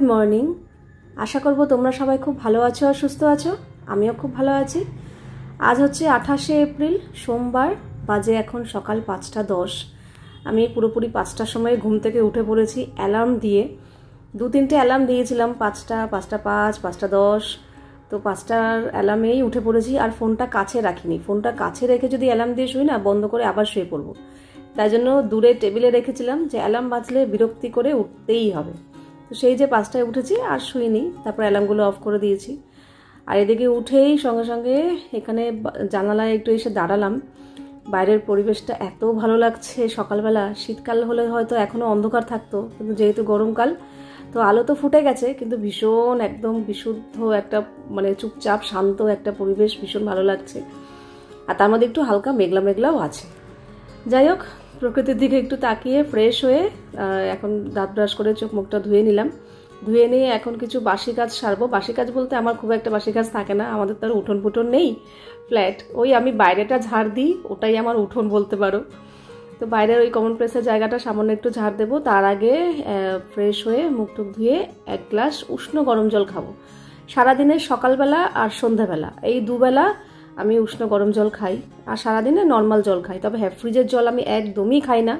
Morning. আশা করব তোমরা সবাই খুব ভালো আছো আর সুস্থ আছো। আমিও খুব ভালো আছি। আজ হচ্ছে 28শে এপ্রিল, সোমবার। বাজে এখন সকাল 5টা 10। আমি পুরোপুরি 5টার সময় ঘুম থেকে উঠে পড়েছি অ্যালার্ম দিয়ে। 2-3টে অ্যালার্ম দিয়েছিলাম, 5টা, 5টা 5, 5টা 10। তো 5টার অ্যালার্মেই উঠে পড়েছি আর ফোনটা কাছে রাখিনি। ফোনটা কাছে রেখে যদি অ্যালার্ম দিয়ে শুই না, বন্ধ করে আবার শুয়ে পড়বো। তাই জন্য দূরে টেবিলে রেখেছিলাম যে অ্যালার্ম বাজলে বিরক্তি করে উঠতেই হবে। তো সেই যে 5টায় উঠেছি আর শুইনি, তারপর অ্যালার্মগুলো অফ করে দিয়েছি। আর এদিকে উঠেই সঙ্গে সঙ্গে এখানে জানালায় একটু এসে দাঁড়ালাম। বাইরের পরিবেশটা এত ভালো লাগছে সকালবেলা। শীতকাল হলে হয়তো এখনও অন্ধকার থাকতো, কিন্তু যেহেতু গরমকাল তো আলো তো ফুটে গেছে, কিন্তু ভীষণ একদম বিশুদ্ধ একটা চুপচাপ শান্ত একটা পরিবেশ, ভীষণ ভালো লাগছে। আর তার মধ্যে একটু হালকা মেঘলা মেঘলাও আছে। যাই হোক, প্রকৃতির দিকে একটু তাকিয়ে ফ্রেশ হয়ে এখন দাঁত ব্রাশ করে চোখ মুখটা ধুয়ে নিলাম। ধুয়ে নিয়ে এখন কিছু বাসি কাজ সারবো। বাসি কাজ বলতে আমার খুব একটা বাসি কাজ থাকে না, আমাদের তো আর উঠোন ফুটন নেই, ফ্ল্যাট। ওই আমি বাইরেটা ঝাড় দিই, ওটাই আমার উঠোন বলতে পারো। তো বাইরের ওই কমন প্লেসের জায়গাটা সামান্য একটু ঝাড় দেবো। তার আগে ফ্রেশ হয়ে মুখ টুক ধুয়ে 1 গ্লাস উষ্ণ গরম জল খাবো। সারাদিনের সকালবেলা আর সন্ধ্যাবেলা এই দুবেলা আমি উষ্ণ গরম জল খাই, আর সারাদিনে নর্মাল জল খাই। তবে হ্যাঁ, ফ্রিজের জল আমি একদমই খাই না।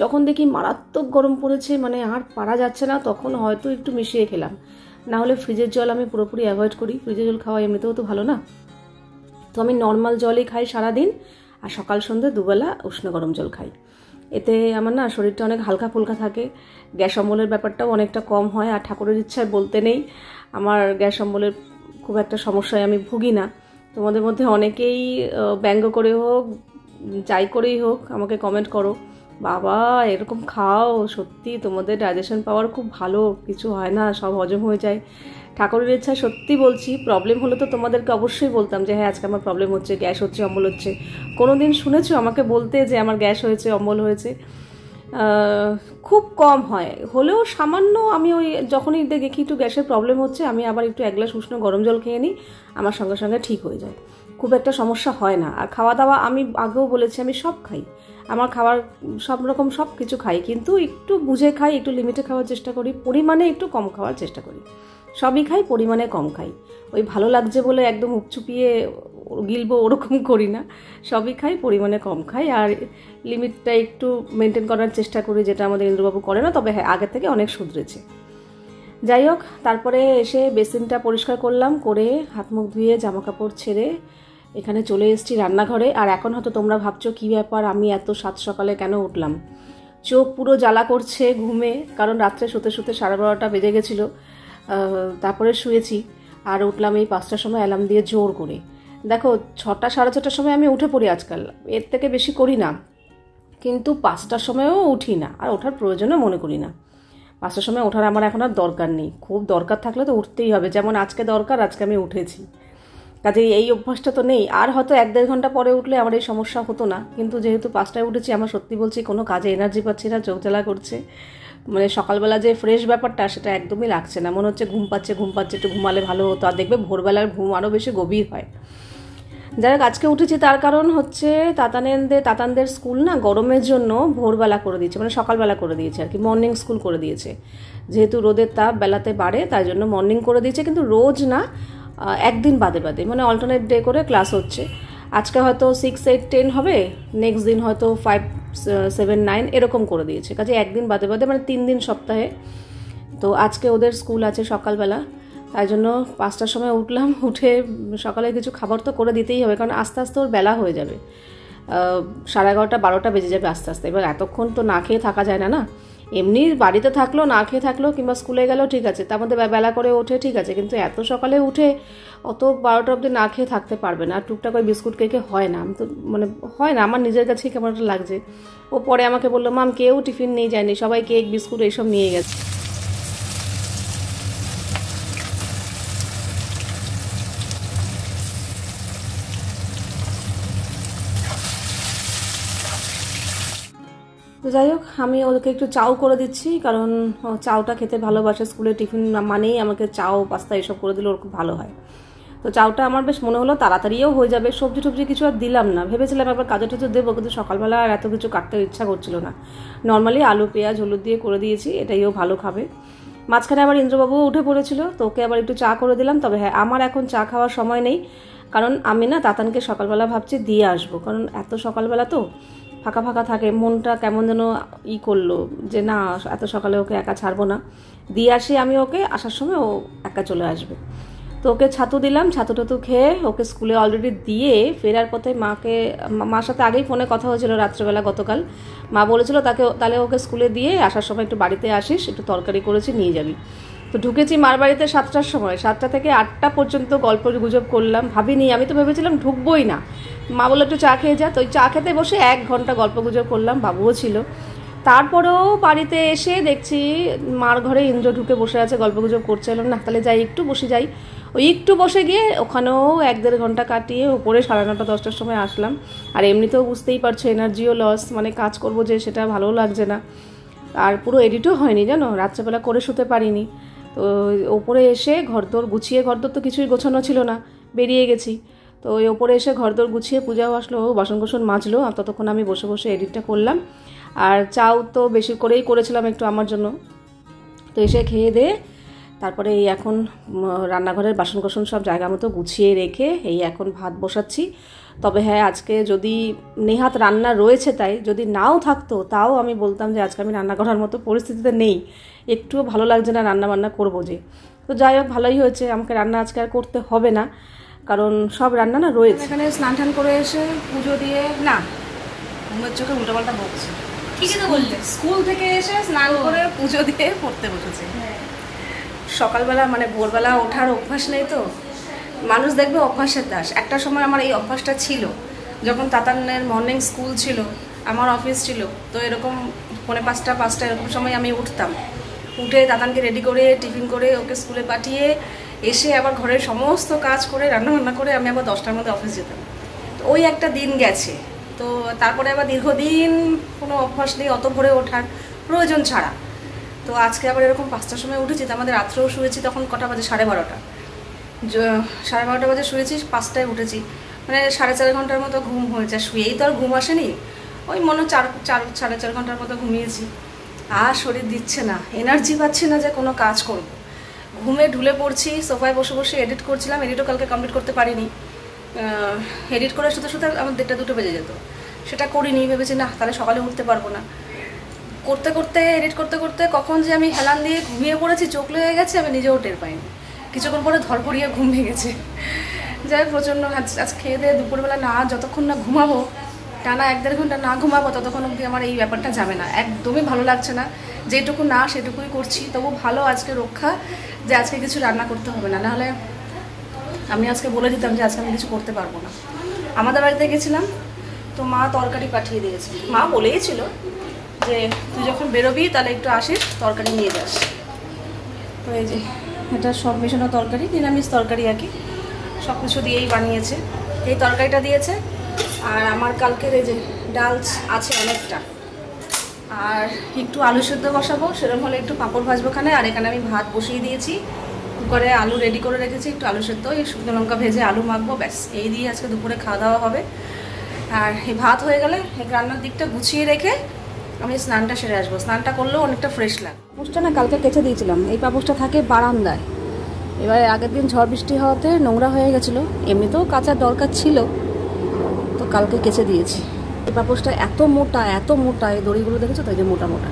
যখন দেখি মারাত্মক গরম পড়েছে, আর পারা যাচ্ছে না, তখন হয়তো একটু মিশিয়ে খেলাম। না হলে ফ্রিজের জল আমি পুরোপুরি অ্যাভয়েড করি। ফ্রিজের জল খাওয়া এমনিতেও তো ভালো না। তো আমি নর্মাল জলই খাই সারাদিন, আর সকাল সন্ধ্যে দুবেলা উষ্ণ গরম জল খাই। এতে আমার না শরীরটা অনেক হালকা ফুলকা থাকে, গ্যাস অম্বলের ব্যাপারটাও অনেকটা কম হয়। আর ঠাকুরের ইচ্ছায় বলতে নেই, আমার গ্যাস অম্বলের খুব একটা সমস্যায় আমি ভুগি না। তোমাদের মধ্যে অনেকেই ব্যঙ্গ করে হোক, যাই করেই হোক, আমাকে কমেন্ট করো, বাবা এরকম খাও, সত্যি তোমাদের ডাইজেশন পাওয়ার খুব ভালো, কিছু হয় না, সব হজম হয়ে যায়। ঠাকুরের ইচ্ছা সত্যি বলছি, প্রবলেম হলে তো তোমাদেরকে অবশ্যই বলতাম যে হ্যাঁ আজকে আমার প্রবলেম হচ্ছে, গ্যাস হচ্ছে, অম্বল হচ্ছে। কোনো দিন শুনেছো আমাকে বলতে যে আমার গ্যাস হয়েছে, অম্বল হয়েছে? খুব কম হয়, হলেও সামান্য আমি ওই যখনই দেখি একটু গ্যাসের প্রবলেম হচ্ছে, আমি আবার একটু 1 গ্লাস উষ্ণ গরম জল খেয়ে নিই, আমার সঙ্গে সঙ্গে ঠিক হয়ে যায়। খুব একটা সমস্যা হয় না। আর খাওয়া দাওয়া আমি আগেও বলেছি, আমি সব খাই, আমার খাবার সব রকম সব কিছু খাই, কিন্তু একটু বুঝে খাই, একটু লিমিটে খাওয়ার চেষ্টা করি, পরিমাণে একটু কম খাওয়ার চেষ্টা করি। সবই খাই, পরিমাণে কম খাই। ওই ভালো লাগছে বলে একদম উপচুপিয়ে গিলবো ওরকম করি না। সবই খাই, পরিমাণে কম খাই, আর লিমিটটা একটু মেনটেন করার চেষ্টা করি, যেটা আমাদের ইন্দ্রবাবু করে না। তবে হ্যাঁ, আগের থেকে অনেক শুধরেছে। যাই হোক, তারপরে এসে বেসিনটা পরিষ্কার করলাম, করে হাত মুখ ধুয়ে জামা কাপড় ছেড়ে এখানে চলে এসেছি রান্নাঘরে। আর এখন হয়তো তোমরা ভাবছো কী ব্যাপার, আমি এত সাত সকালে কেন উঠলাম? চোখ পুরো জ্বালা করছে ঘুমে, কারণ রাত্রে শুতে শুতে 12:30 বেজে গেছিলো। তারপরে শুয়েছি আর উঠলাম এই 5টার সময় অ্যালার্ম দিয়ে জোর করে। দেখো, 6টা 6:30টার সময় আমি উঠে পড়ি আজকাল, এর থেকে বেশি করি না, কিন্তু 5টার সময়ও উঠি না, আর ওঠার প্রয়োজনও মনে করি না। 5টার সময় ওঠার আমার এখন আর দরকার নেই। খুব দরকার থাকলে তো উঠতেই হবে, যেমন আজকে দরকার, আজকে আমি উঠেছি। কাজেই এই অভ্যাসটা তো নেই। আর হয়তো 1-1.5 ঘন্টা পরে উঠলে আমার এই সমস্যা হতো না, কিন্তু যেহেতু 5টায় উঠেছি, আমার সত্যি বলছি কোনো কাজে এনার্জি পাচ্ছি না, চোখ জ্বালা করছে। সকালবেলা যে ফ্রেশ ব্যাপারটা সেটা একদমই লাগছে না, মনে হচ্ছে ঘুম পাচ্ছে, একটু ঘুমালে ভালো হতো। আর দেখবে ভোরবেলার ঘুম আরও বেশি গভীর হয়। যাই হোক, আজকে উঠেছি তার কারণ হচ্ছে তাতানদের স্কুল না গরমের জন্য ভোরবেলা করে দিয়েছে, সকালবেলা করে দিয়েছে আর কি, মর্নিং স্কুল করে দিয়েছে। যেহেতু রোদের তাপ বেলাতে বাড়ে, তাই জন্য মর্নিং করে দিয়েছে, কিন্তু রোজ না, একদিন বাদে বাদে, অল্টারনেট ডে করে ক্লাস হচ্ছে। আজকে হয়তো 6, 8, 10 হবে, নেক্সট দিন হয়তো 5, 7, 9 এরকম করে দিয়েছে। কাজে একদিন বাদে বাদে, 3 দিন সপ্তাহে। তো আজকে ওদের স্কুল আছে সকালবেলা, তাই জন্য 5টার সময় উঠলাম। উঠে সকালে কিছু খাবার তো করে দিতেই হবে, কারণ আস্তে আস্তে ওর বেলা হয়ে যাবে, 11:30, 12টা বেজে যাবে আস্তে আস্তে। এবার এতক্ষণ তো না খেয়ে থাকা যায় না না। এমনি বাড়িতে থাকলো না খেয়ে থাকলো, কিংবা স্কুলে গেলেও ঠিক আছে, তার মধ্যে বেলা করে ওঠে ঠিক আছে, কিন্তু এত সকালে উঠে অত 12টা অবধি না খেয়ে থাকতে পারবে না। টুকটাক ওই বিস্কুট কেকে হয় না, আমি তো হয় না, আমার নিজের কাছেই কেমন একটা লাগছে। ও পরে আমাকে বললো, মাম কেউ টিফিন নিয়ে যায়নি, সবাই কেক বিস্কুট এইসব নিয়ে গেছে। তো যাই হোক, আমি ওদেরকে একটু চাও করে দিচ্ছি, কারণ চাউটা খেতে ভালোবাসে। স্কুলে টিফিন মানেই আমাকে চাও, পাস্তা এসব করে দিলে ওর খুব ভালো হয়। তো চাউটা আমার বেশ মনে হলো তাড়াতাড়িও হয়ে যাবে। সবজি টবজি কিছু আর দিলাম না, ভেবেছিলাম একবার কাজু টাজু দেবো, কিন্তু সকালবেলা আর এত কিছু কাটতে ইচ্ছা করছিল না। নর্মালি আলু পেঁয়াজ হলুদ দিয়ে করে দিয়েছি, এটাইও ভালো খাবে। মাঝখানে আবার ইন্দ্রবাবুও উঠে পড়েছিল, তো ওকে আবার একটু চা করে দিলাম। তবে হ্যাঁ, আমার এখন চা খাওয়ার সময় নেই, কারণ আমি না তাতানকে সকালবেলা ভাবছি দিয়ে আসবো, কারণ এত সকালবেলা তো ফাঁকা ফাঁকা থাকে, মনটা কেমন যেন করলো যে না এত সকালে ওকে একা ছাড়বো না, দিয়ে আসি আমি ওকে, আসার সময় ও একা চলে আসবে। তো ওকে ছাতু দিলাম, ছাতু টাতু খেয়ে ওকে স্কুলে অলরেডি দিয়ে ফেরার পথে মার সাথে আগেই ফোনে কথা হয়েছিল রাত্রেবেলা গতকাল। মা বলেছিল তাহলে ওকে স্কুলে দিয়ে আসার সময় একটু বাড়িতে আসিস, একটু তরকারি করেছি নিয়ে যাবি। তো ঢুকেছি মার বাড়িতে 7টার সময়, 7টা থেকে 8টা পর্যন্ত গল্প গুজব করলাম। ভাবিনি, আমি তো ভেবেছিলাম ঢুকবোই না। মা বললো একটু চা খেয়ে যা, তো ওই চা খেতে বসে 1 ঘন্টা গল্প গুজব করলাম, বাবুও ছিল। তারপরেও বাড়িতে এসে দেখছি মার ঘরে ইন্দ্র ঢুকে বসে আছে, গল্পগুজব করছে। এলাম না তাহলে যাই একটু বসে যাই। ওই একটু বসে গিয়ে ওখানেও 1-1.5 ঘন্টা কাটিয়ে উপরে 9:30-10টার সময় আসলাম। আর এমনিতেও বুঝতেই পারছো এনার্জিও লস, মানে কাজ করবো যে সেটা ভালোও লাগছে না, আর পুরো এডিটও হয়নি জানো, রাত্রেবেলা করে শুতে পারিনি। তো ওপরে এসে ঘরদোর গুছিয়ে, ঘরদোর তো কিছুই গোছানো ছিল না, বেরিয়ে গেছি। তো ওই ওপরে এসে ঘরদোর গুছিয়ে পূজাও আসলো, বাসন কোসন মাজলো, আর ততক্ষণ আমি বসে বসে এডিটটা করলাম। আর চাও তো বেশি করেই করেছিলাম একটু আমার জন্য। তো এসে খেয়ে দিয়ে তারপরে এই এখন রান্নাঘরের বাসন কোসন সব জায়গা মতো গুছিয়ে রেখে এই এখন ভাত বসাচ্ছি। তবে হ্যাঁ, আজকে যদি নেহাত রান্না রয়েছে, তাই যদি নাও থাকতো তাও আমি বলতাম যে আজকে আমি রান্না করার মতো পরিস্থিতিতে নেই, একটুও ভালো লাগছে না রান্না বান্না করবো যে। তো যাই হোক, ভালোই হয়েছে, আমাকে রান্না আজকে আর করতে হবে না, কারণ সব রান্না না রয়েছে। এখানে স্নান টান করে এসে পুজো দিয়ে, না ঘুমের চোখে উল্টোপাল্টা বকছে, ঠিকই তো বললে, স্কুল থেকে এসে স্নান করে পুজো দিয়ে পড়তে বসেছে। সকালবেলা মানে ভোরবেলা ওঠার অভ্যাস নেই তো, মানুষ দেখবে অভ্যাসের দাস। একটা সময় আমার এই অভ্যাসটা ছিল, যখন তাতানের মর্নিং স্কুল ছিল, আমার অফিস ছিল, তো এরকম 4:45 এরকম সময় আমি উঠতাম, উঠে তাতানকে রেডি করে টিফিন করে ওকে স্কুলে পাঠিয়ে এসে আবার ঘরের সমস্ত কাজ করে রান্নাবান্না করে আমি আবার 10টার মধ্যে অফিস যেতাম। তো ওই একটা দিন গেছে। তো তারপরে আবার দীর্ঘদিন কোনো অভ্যাস নেই অত ভোরে ওঠার, প্রয়োজন ছাড়া। তো আজকে আবার এরকম 5টার সময় উঠেছি, তো আমাদের রাত্রেও শুয়েছি, তখন কটা বাজে, 12:30, 12:30 বাজে শুয়েছি, 5টায় উঠেছি, মানে 4.5 ঘন্টার মতো ঘুম হয়েছে। শুয়েই তো আর ঘুম আসেনি, ওই মনে 4.5 ঘন্টার মতো ঘুমিয়েছি। আর শরীর দিচ্ছে না, এনার্জি পাচ্ছি না যে কোনো কাজ করব। ঘুমে ঢুলে পড়ছি, সোফায় বসে বসে এডিট করছিলাম, এডিটও কালকে কমপ্লিট করতে পারিনি। এডিট করে শুতে শুতে আমার 1:30-2টো বেজে যেত, সেটা করিনি, ভেবেছি না তাহলে সকালে উঠতে পারবো না। করতে করতে এডিট করতে করতে কখন যে আমি হেলান দিয়ে ঘুমিয়ে পড়েছি, চোখ লেগে গেছে, আমি নিজেও টের পাইনি। কিছুক্ষণ পরে ধরপড়িয়ে ঘুম ভেঙেছে। যাই প্রচণ্ড আজ খেয়ে দিয়ে দুপুরবেলা না যতক্ষণ না ঘুমাবো, টানা 1-1.5 ঘন্টা না ঘুমাবো, ততক্ষণ অবধি আমার এই ব্যাপারটা যাবে না, একদমই ভালো লাগছে না। যেটুকু না সেটুকুই করছি, তবু ভালো আজকে রক্ষা যে আজকে কিছু রান্না করতে হবে না, নাহলে আমি আজকে বলে দিতাম যে আজকে আমি কিছু করতে পারবো না। আমাদের বাড়িতে গেছিলাম, তো মা তরকারি পাঠিয়ে দিয়েছে। মা বলেইছিল যে তুই যখন বেরোবি তাহলে একটু আসিস, তরকারি নিয়ে যাস। তো এই যে এটা সব মেশানো তরকারি, নিরামিষ তরকারি আর কি, সব কিছু দিয়েই বানিয়েছে। এই তরকারিটা দিয়েছে, আর আমার কালকের এই যে ডাল আছে অনেকটা, আর একটু আলু সেদ্ধ বসাবো, সেরকম হলে একটু পাঁপড় ভাজবো খানে। আর এখানে আমি ভাত বসিয়ে দিয়েছি, কুকারে আলু রেডি করে রেখেছি, একটু আলু সেদ্ধ, এই শুকনো লঙ্কা ভেজে আলু মাখবো, ব্যাস এই দিয়ে আজকে দুপুরে খাওয়া দাওয়া হবে। আর এই ভাত হয়ে গেলে এই রান্নার দিকটা গুছিয়ে রেখে আমি স্নানটা সেরে আসবো, স্নানটা করলেও অনেকটা ফ্রেশ লাগে। পাপোশটা না কালকে কেচে দিয়েছিলাম, এই পাপোশটা থাকে বারান্দায়, এবারে আগের দিন ঝড় বৃষ্টি হওয়াতে নোংরা হয়ে গেছিলো, এমনিতেও কাচার দরকার ছিল, তো কালকে কেচে দিয়েছি। এই পাপোশটা এত মোটা, এই দড়িগুলো দেখেছো তো, এই যে মোটা মোটা,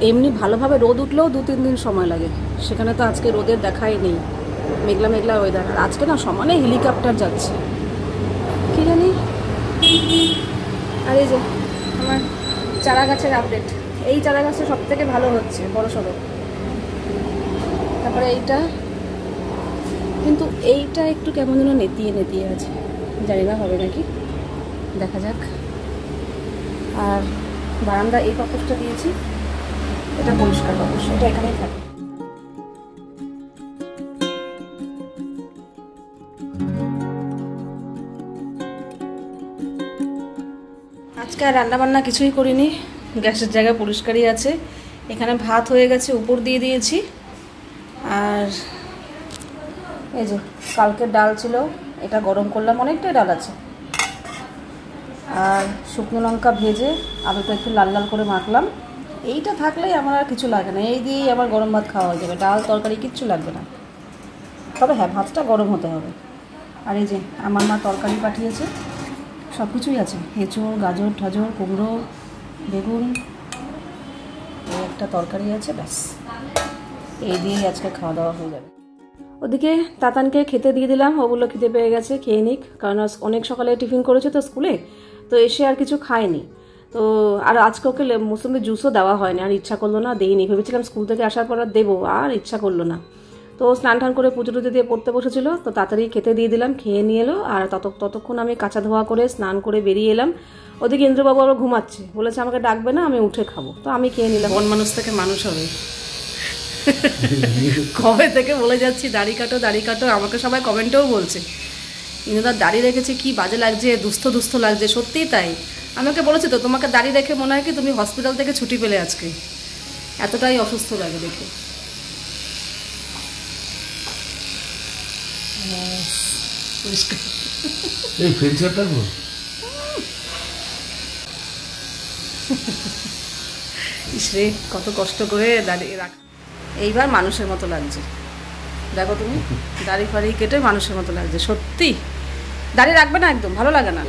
এমনি ভালোভাবে রোদ উঠলেও 2-3 দিন সময় লাগে, সেখানে তো আজকে রোদের দেখাই নেই, মেঘলা মেঘলা ওয়েদার। আর আজকে না সমানে হেলিকপ্টার যাচ্ছে, কি জানি। আর এই যে আমার চারা গাছের আপডেট, এই চারা গাছটা সব থেকে ভালো হচ্ছে, বড় সড়ো। তারপরে এইটা, কিন্তু এইটা একটু কেমন যেন নেতিয়ে নেতিয়ে আছে, জানি না হবে নাকি, দেখা যাক। আর বারান্দা এই পাপোশটা দিয়েছি, এটা পরিষ্কার পাপোশ, এটা এখানেই থাকে। আজকে আর রান্নাবান্না কিছুই করিনি, গ্যাসের জায়গা পরিষ্কারই আছে। এখানে ভাত হয়ে গেছে, উপর দিয়ে দিয়েছি। আর এই যে কালকের ডাল ছিল, এটা গরম করলাম, অনেকটাই ডাল আছে। আর শুকনো লঙ্কা ভেজে আলুটা একটু লাল লাল করে মাখলাম, এইটা থাকলেই আমার আর কিছু লাগে না, এই দিয়েই আমার গরম ভাত খাওয়া হয়ে যাবে, ডাল তরকারি কিচ্ছু লাগবে না। তবে হ্যাঁ, ভাতটা গরম হতে হবে। আর এই যে আমার মা তরকারি পাঠিয়েছে, সব কিছুই আছে, এঁচোড়, গাজর ঠাজর, কুমড়ো, বেগুন, এই একটা তরকারি আছে, ব্যাস এই দিয়েই আজকে খাওয়া দাওয়া হয়ে যাবে। ওদিকে তাতানকে খেতে দিয়ে দিলাম, ওগুলো খেতে পেয়ে গেছে, খেয়ে নিক, কারণ অনেক সকালে টিফিন করেছে তো স্কুলে, তো এসে আর কিছু খায়নি। তো আর আজকে ওকে মৌসুমি জুসও দেওয়া হয়নি, আর ইচ্ছা করলো না, দেইনি, ভেবেছিলাম স্কুল থেকে আসার পর আর দেবো, আর ইচ্ছা করলো না। তো স্নান টান করে পুজো টুজো দিয়ে পড়তে বসেছিল, তো তাড়াতাড়ি খেতে দিয়ে দিলাম, খেয়ে নিয়ে এলো। আর ততক্ষণ আমি কাঁচা ধোয়া করে স্নান করে বেরিয়ে এলাম। ওদিকে ইন্দ্রবাবু আবার ঘুমাচ্ছে, বলেছে আমাকে ডাকবে না, আমি উঠে খাবো, তো আমি খেয়ে নিলাম। বন মানুষ থেকে মানুষ হবে, কবে থেকে বলে যাচ্ছি দাড়ি কাটো দাড়ি কাটো, আমাকে সবাই কমেন্টেও বলছে ইন্দুদার দাড়ি রেখেছে কি বাজে লাগছে, দুস্থ দুস্থ লাগছে, সত্যিই তাই। আমাকে বলেছি তো তোমাকে দাড়ি রেখে মনে হয় কি তুমি হসপিটাল থেকে ছুটি পেলে আজকে, এতটাই অসুস্থ লাগে দেখে। ইসরে কত কষ্ট করে দাঁড়িয়ে রাখ, এইবার মানুষের মতো লাগছে, দেখো তুমি দাড়ি ফাড়ি কেটে মানুষের মতো লাগছে, সত্যি দাড়ি রাখবে না, একদম ভালো লাগে না।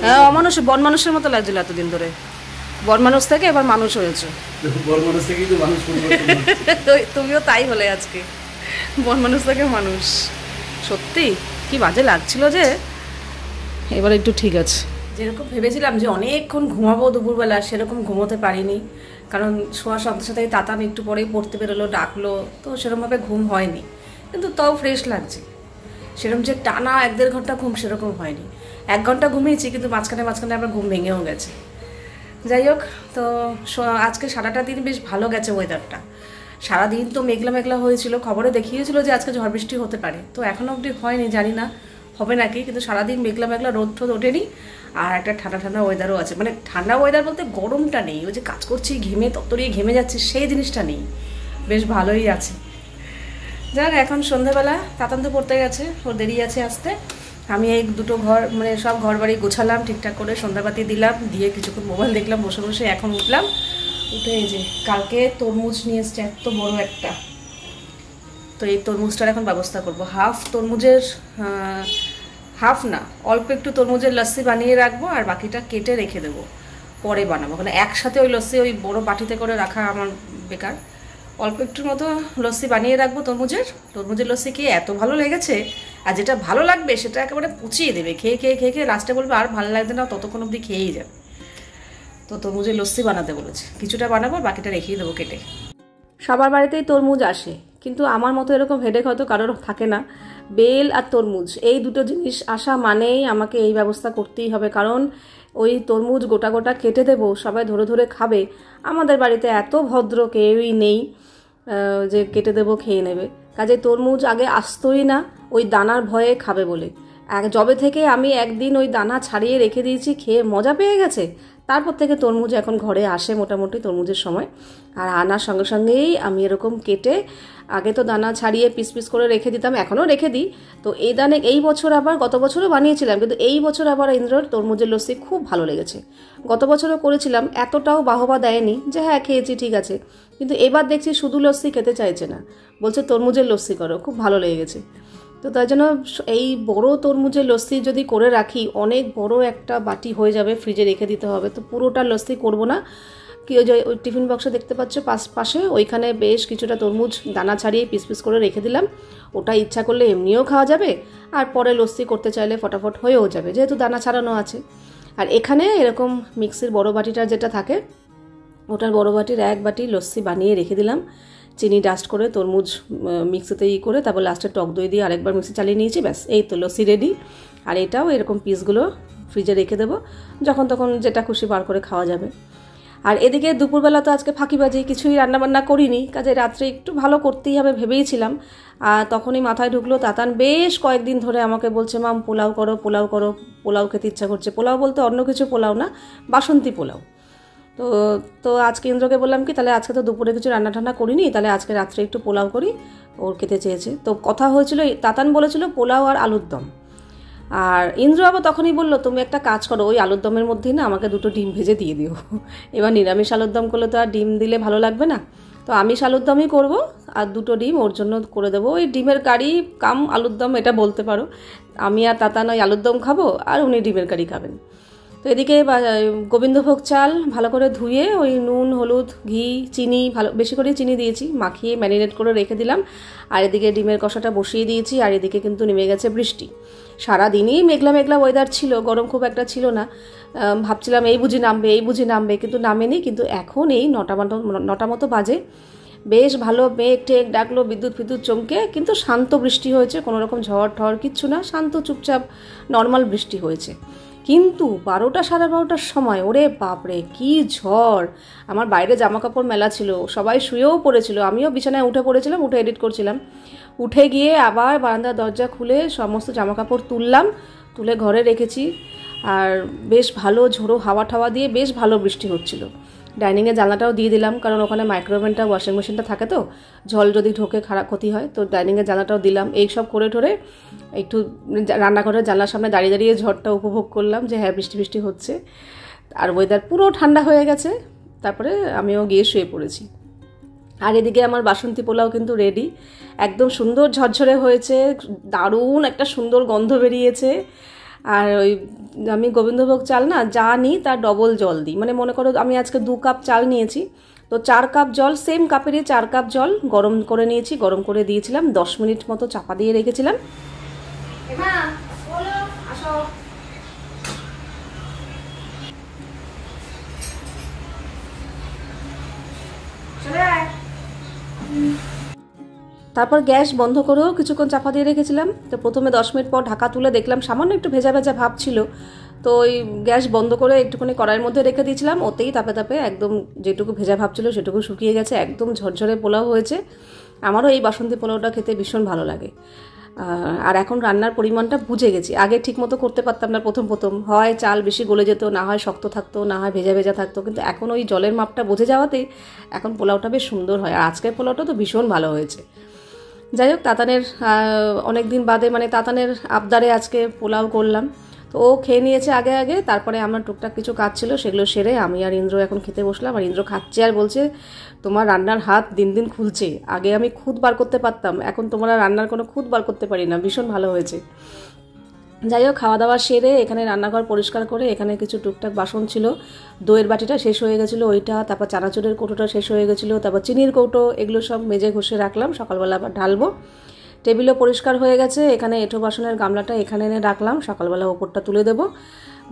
হ্যাঁ, অমানুষ বন মানুষের মতো লাগছিল এতদিন ধরে, বন মানুষ থেকে এবার মানুষ হয়েছে। তুমিও তাই হলে আজকে, বন মানুষ থেকে মানুষ, সত্যি কি বাজে লাগছিল যে, এবার একটু ঠিক আছে। যেরকম ভেবেছিলাম যে অনেকক্ষণ ঘুমাবো দুপুরবেলা, সেরকম ঘুমোতে পারিনি, কারণ শোয়ার সাথে সাথে তাতান একটু পরেই পড়তে বেরোলো, ডাকলো, তো সেরকমভাবে ঘুম হয়নি, কিন্তু তাও ফ্রেশ লাগছে। সেরকম যে টানা 1-1.5 ঘন্টা ঘুম সেরকম হয়নি, 1 ঘন্টা ঘুমিয়েছি, কিন্তু মাঝখানে আবার ঘুম ভেঙেও গেছে। যাই হোক, তো আজকে সারাটা দিন বেশ ভালো গেছে ওয়েদারটা। সারাদিন তো মেঘলা মেঘলা হয়েছিল, খবরে দেখিয়েছিল যে আজকে ঝড় বৃষ্টি হতে পারে, তো এখনও অবধি হয়নি, জানি না হবে নাকি, কিন্তু সারাদিন মেঘলা মেঘলা, রোদ টোদ ওঠেনি, আর একটা ঠান্ডা ঠান্ডা ওয়েদারও আছে। মানে ঠান্ডা ওয়েদার বলতে গরমটা নেই, ওই যে কাজ করছি ঘেমে তত্তরিয়ে ঘেমে যাচ্ছে সেই জিনিসটা নেই, বেশ ভালোই আছে। যাক, এখন সন্ধ্যাবেলা তাতান তো পড়তে গেছে, ওর দেরি আছে আসতে, আমি এই দুটো ঘর মানে সব ঘর বাড়ি গোছালাম ঠিকঠাক করে, সন্ধ্যাবাতি দিলাম, দিয়ে কিছুক্ষণ মোবাইল দেখলাম বসে বসে, এখন উঠলাম, উঠে এই যে কালকে তরমুজ নিয়ে এসছে এত বড় একটা, তো এই তরমুজটার এখন ব্যবস্থা করব। হাফ তরমুজের, হাফ না অল্প একটু তরমুজের লস্যি বানিয়ে রাখবো, আর বাকিটা কেটে রেখে দেবো, পরে বানাবো, কারণ একসাথে ওই লস্যি ওই বড় বাটিতে করে রাখা আমার বেকার। অল্প একটুর মতো লস্যি বানিয়ে রাখবো তরমুজের লস্যি খেয়ে এত ভালো লেগেছে, আর যেটা ভালো লাগবে সেটা একেবারে পুচিয়ে দেবে, খেয়ে খেয়ে খেয়ে খেয়ে লাস্টে বলবে আর ভালো লাগবে না, ততক্ষণ অবধি খেয়েই যাবে। তো তরমুজের লস্যি বানাতে বলেছে, কিছুটা বানাবো, বাকিটা রেখেই দেবো কেটে। সবার বাড়িতেই তরমুজ আসে, কিন্তু আমার মতো এরকম হেডেক হয়তো কারোর থাকে না। বেল আর তরমুজ এই দুটো জিনিস আসা মানেই আমাকে এই ব্যবস্থা করতেই হবে, কারণ ওই তরমুজ গোটা গোটা কেটে দেবো, সবাই ধরে ধরে খাবে। আমাদের বাড়িতে এত ভদ্র কেউই নেই যে কেটে দেবো খেয়ে নেবে, কাজে তরমুজ আগে আসতোই না, ওই দানার ভয়ে খাবে বলে। যবে থেকে আমি একদিন ওই দানা ছাড়িয়ে রেখে দিয়েছি, খেয়ে মজা পেয়ে গেছে, তারপর থেকে তরমুজ এখন ঘরে আসে মোটামুটি তরমুজের সময়, আর আনার সঙ্গে সঙ্গেই আমি এরকম কেটে, আগে তো দানা ছাড়িয়ে পিস পিস করে রেখে দিতাম, এখনও রেখে দিই। তো এই বছর আবার, গত বছরও বানিয়েছিলাম, কিন্তু এই বছর আবার ইন্দ্রর তরমুজের লস্যি খুব ভালো লেগেছে। গত বছরও করেছিলাম, এতটাও বাহবা দেয়নি যে হ্যাঁ খেয়েছি ঠিক আছে, কিন্তু এবার দেখছি শুধু লস্যি খেতে চাইছে না, বলছে তরমুজের লস্যি করো, খুব ভালো লেগে গেছে। তো তাই জন্য এই বড় তরমুজের লস্যি যদি করে রাখি, অনেক বড় একটা বাটি হয়ে যাবে, ফ্রিজে রেখে দিতে হবে, তো পুরোটা লস্যি করব না। কি ওই যে ওই টিফিন বক্সে দেখতে পাচ্ছ পাশে, ওইখানে বেশ কিছুটা তরমুজ দানা ছাড়িয়ে পিস পিস করে রেখে দিলাম, ওটা ইচ্ছা করলে এমনিও খাওয়া যাবে, আর পরে লস্যি করতে চাইলে ফটাফট হয়েও যাবে, যেহেতু দানা ছাড়ানো আছে। আর এখানে এরকম মিক্সির বড় বাটিটা যেটা থাকে, ওটার বড় বাটির 1 বাটি লস্যি বানিয়ে রেখে দিলাম, চিনি ডাস্ট করে তরমুজ মিক্সিতে করে, তারপর লাস্টে টক দই দিয়ে আরেকবার মিক্সি চালিয়ে নিয়েছি, ব্যাস এই তো লস্যি রেডি। আর এটাও এরকম পিসগুলো ফ্রিজে রেখে দেবো, যখন তখন যেটা খুশি বার করে খাওয়া যাবে। আর এদিকে দুপুরবেলা তো আজকে ফাঁকিবাজি কিছুই রান্নাবান্না করিনি, কাজে রাত্রে একটু ভালো করতেই হবে ভেবেইছিলাম। আর তখনই মাথায় ঢুকলো, তাতান বেশ কয়েকদিন ধরে আমাকে বলছে মাম পোলাও করো পোলাও করো, পোলাও খেতে ইচ্ছা করছে। পোলাও বলতে অন্য কিছু পোলাও না, বাসন্তী পোলাও। তো আজকে ইন্দ্রকে বললাম কি তাহলে আজকে তো দুপুরে কিছু রান্না টান্না করিনি, তাহলে আজকে রাত্রে একটু পোলাও করি, ওর খেতে চেয়েছে। তো কথা হয়েছিল, তাতান বলেছিল পোলাও আর আলুর দম, আর ইন্দ্র আবার তখনই বললো তুমি একটা কাজ করো, ওই আলুর দমের মধ্যেই না আমাকে 2টো ডিম ভেজে দিয়ে দিও। এবার নিরামিষ আলুর দম করলে তো আর ডিম দিলে ভালো লাগবে না, তো আমিষ আলুর দমই করবো, আর 2টো ডিম ওর জন্য করে দেবো। ওই ডিমের কারি কাম আলুর দম এটা বলতে পারো। আমি আর তাতান ওই আলুর দম খাবো, আর উনি ডিমের কারি খাবেন। তো এদিকে গোবিন্দভোগ চাল ভালো করে ধুয়ে ওই নুন, হলুদ, ঘি, চিনি, ভালো বেশি করে চিনি দিয়েছি, মাখিয়ে ম্যারিনেট করে রেখে দিলাম। আর এদিকে ডিমের কষাটা বসিয়ে দিয়েছি। আর এদিকে কিন্তু নেমে গেছে বৃষ্টি। সারাদিনই মেঘলা মেঘলা ওয়েদার ছিল, গরম খুব একটা ছিল না। ভাবছিলাম এই বুঝি নামবে, কিন্তু নামেনি। কিন্তু এখন এই 9টা মতো বাজে, বেশ ভালো মেঘ টেঘ ডাকলো, বিদ্যুৎ ফিদ্যুৎ চমকে, কিন্তু শান্ত বৃষ্টি হয়েছে, কোনো রকম ঝড় ঠড় কিচ্ছু না, শান্ত চুপচাপ নর্মাল বৃষ্টি হয়েছে। কিন্তু 12টা সাড়ে 12টার সময় ওরে বাপরে কি ঝড়! আমার বাইরে জামা কাপড় মেলা ছিল, সবাই শুয়েও পড়েছিল, আমিও বিছানায় উঠে পড়েছিলাম, উঠে এডিট করছিলাম। উঠে গিয়ে আবার বারান্দার দরজা খুলে সমস্ত জামা কাপড় তুলে ঘরে রেখেছি। আর বেশ ভালো ঝোড়ো হাওয়া ঠাওয়া দিয়ে বেশ ভালো বৃষ্টি হচ্ছিল। ডাইনিংয়ে জানলাটাও দিয়ে দিলাম, কারণ ওখানে মাইক্রোওভেনটা, ওয়াশিং মেশিনটা থাকে, তো জল যদি ঢোকে খারাপ ক্ষতি হয়, তো ডাইনিংয়ের জানলাটাও দিলাম। এই সব করে ঠরে একটু রান্নাঘরের জানলার সামনে দাঁড়িয়ে দাঁড়িয়ে ঝড়টা উপভোগ করলাম, যে হ্যাঁ বৃষ্টি বৃষ্টি হচ্ছে। আর ওয়েদার পুরো ঠান্ডা হয়ে গেছে। তারপরে আমিও গিয়ে শুয়ে পড়েছি। আর এদিকে আমার বাসন্তী পোলাও কিন্তু রেডি, একদম সুন্দর ঝরঝরে হয়েছে, দারুণ একটা সুন্দর গন্ধ বেরিয়েছে। আর ওই আমি গোবিন্দভোগ চাল না যা নিই তার ডবল জল দিই, মানে মনে করো আমি আজকে 2 কাপ চাল নিয়েছি, তো 4 কাপ জল, সেম কাপেরই 4 কাপ জল গরম করে নিয়েছি, গরম করে দিয়েছিলাম, 10 মিনিট মতো চাপা দিয়ে রেখেছিলাম। তারপর গ্যাস বন্ধ করেও কিছুক্ষণ চাপা দিয়ে রেখেছিলাম। তো প্রথমে 10 মিনিট পর ঢাকা তুলে দেখলাম সামান্য একটু ভেজা ভেজা ভাব ছিল, তো ওই গ্যাস বন্ধ করে একটুখানি কড়াইয়ের মধ্যে রেখে দিয়েছিলাম, ওতেই তাপে তাপে একদম যেটুকু ভেজা ভাব ছিল সেটুকু শুকিয়ে গেছে, একদম ঝরঝরে পোলাও হয়েছে। আমারও এই বাসন্তী পোলাওটা খেতে ভীষণ ভালো লাগে। আর এখন রান্নার পরিমাণটা বুঝে গেছি, আগে ঠিক মতো করতে পারতাম না, প্রথম হয় চাল বেশি গলে যেত, না হয় শক্ত থাকতো, না হয় ভেজা ভেজা থাকতো, কিন্তু এখন ওই জলের মাপটা বুঝে যাওয়াতেই এখন পোলাওটা বেশ সুন্দর হয়। আর আজকের পোলাওটা তো ভীষণ ভালো হয়েছে। যাই হোক, তাতানের অনেক দিন বাদে, মানে তাতানের আবদারে আজকে পোলাও করলাম, তো ও খেয়ে নিয়েছে আগে। তারপরে আমার টুকটাক কিছু কাজ ছিল, সেগুলো সেরে আমি আর ইন্দ্র এখন খেতে বসলাম। আর ইন্দ্র খাচ্ছে আর বলছে তোমার রান্নার হাত দিন দিন খুলছে, আগে আমি খুদ বার করতে পারতাম, এখন তোমার রান্নার কোনো খুদ বার করতে পারি না, ভীষণ ভালো হয়েছে। যাই হোক, খাওয়া দাওয়া সেরে এখানে রান্নাঘর পরিষ্কার করে, এখানে কিছু টুকটাক বাসন ছিল, দইয়ের বাটিটা শেষ হয়ে গেছিলো ওইটা, তারপর চানাচুরের কৌটোটা শেষ হয়ে গেছিলো, তারপর চিনির কৌটো, এগুলো সব মেজে ঘষে রাখলাম, সকালবেলা আবার ঢালবো। টেবিলও পরিষ্কার হয়ে গেছে, এখানে এঁঠো বাসনের গামলাটা এখানে এনে রাখলাম, সকালবেলা ওপরটা তুলে দেবো।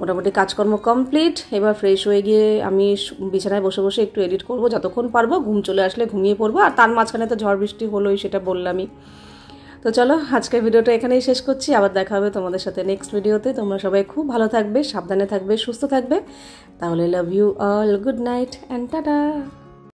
মোটামুটি কাজকর্ম কমপ্লিট। এবার ফ্রেশ হয়ে গিয়ে আমি বিছানায় বসে বসে একটু এডিট করবো, যতক্ষণ পারবো, ঘুম চলে আসলে ঘুমিয়ে পড়বো। আর তার মাঝখানে তো ঝড় বৃষ্টি হলোই, সেটা বললামই। তো চলো, আজকের ভিডিওটা এখানেই শেষ করছি, আবার দেখা হবে তোমাদের সাথে নেক্সট ভিডিওতে। তোমরা সবাই খুব ভালো থাকবে, সাবধানে থাকবে, সুস্থ থাকবে। তাহলে love you all, good night and tata.